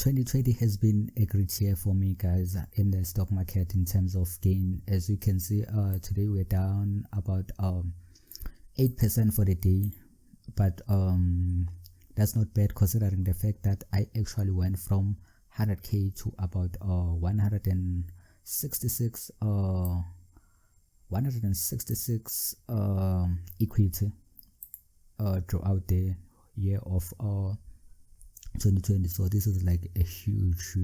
2020 has been a great year for me, guys, in the stock market in terms of gain. As you can see, today we're down about 8% for the day, but that's not bad considering the fact that I actually went from 100k to about 166 equity throughout the year of 2020. So this is like a huge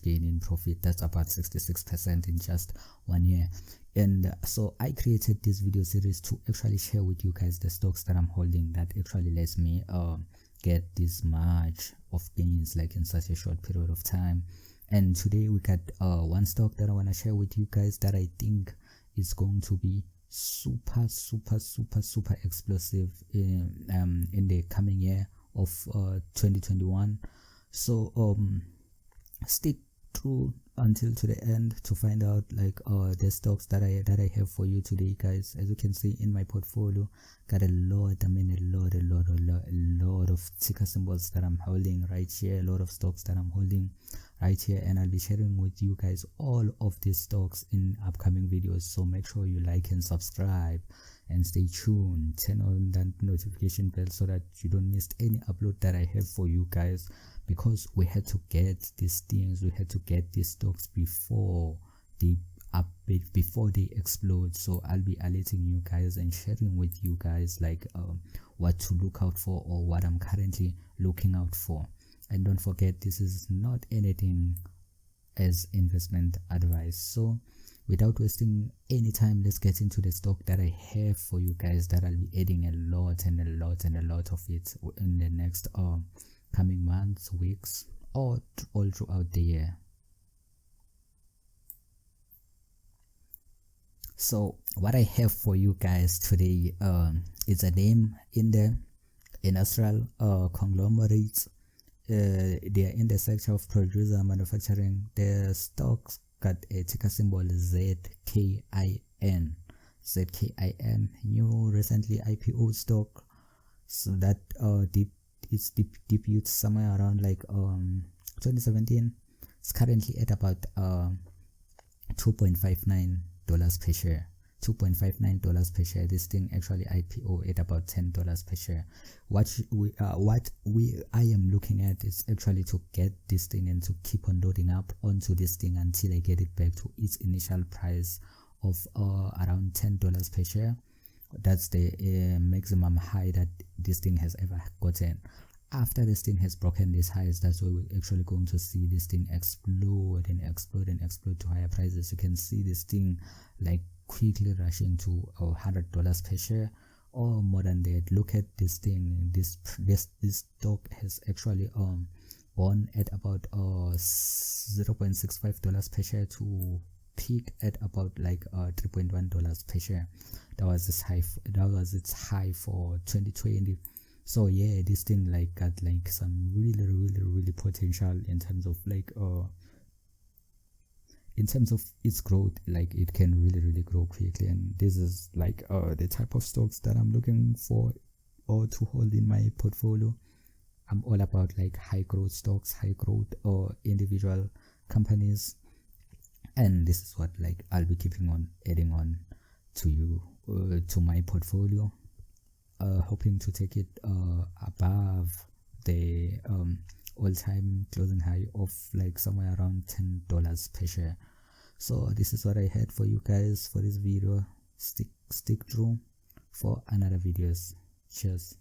gain in profit. That's about 66% in just 1 year. And so I created this video series to actually share with you guys the stocks that I'm holding that actually lets me get this much of gains like in such a short period of time. And today we got one stock that I want to share with you guys that I think is going to be super explosive in the coming year of 2021. So stick through until to the end to find out like the stocks that I have for you today, guys. As you can see in my portfolio, got a lot of ticker symbols that I'm holding right here, a lot of stocks that I'm holding right here, and I'll be sharing with you guys all of these stocks in upcoming videos. So make sure you like and subscribe and stay tuned, turn on that notification bell so that you don't miss any upload that I have for you guys, because we had to get these things, we had to get these stocks before they explode. So I'll be alerting you guys and sharing with you guys like what to look out for or what I'm currently looking out for. And don't forget, this is not anything as investment advice. So without wasting any time, let's get into the stock that I have for you guys that I'll be adding a lot of it in the next coming months, weeks, or all throughout the year. So what I have for you guys today is a name in the industrial conglomerates. They are in the sector of producer manufacturing. The stocks got a ticker symbol ZKIN. New recently IPO stock. So that its debut somewhere around like 2017. It's currently at about $2.59 per share. $2.59 per share. This thing actually IPO at about $10 per share. What I am looking at is actually to get this thing and to keep on loading up onto this thing until I get it back to its initial price of around $10 per share. That's the maximum high that this thing has ever gotten. After this thing has broken these highs, that's where we're actually going to see this thing explode to higher prices. You can see this thing like quickly rushing to $100 per share or more than that. Look at this thing. This stock has actually gone at about $0.65 per share to peak at about like $3.1 per share. That was its high for 2020. So yeah, this thing like got like some really potential in terms of like in terms of its growth. Like it can really grow quickly, and this is like the type of stocks that I'm looking for or to hold in my portfolio. I'm all about like high growth stocks, high growth or individual companies, and this is what like I'll be keeping on adding on to you to my portfolio, hoping to take it above the all-time closing high of like somewhere around $10 per share. So this is what I had for you guys for this video. Stick through for another videos. Cheers.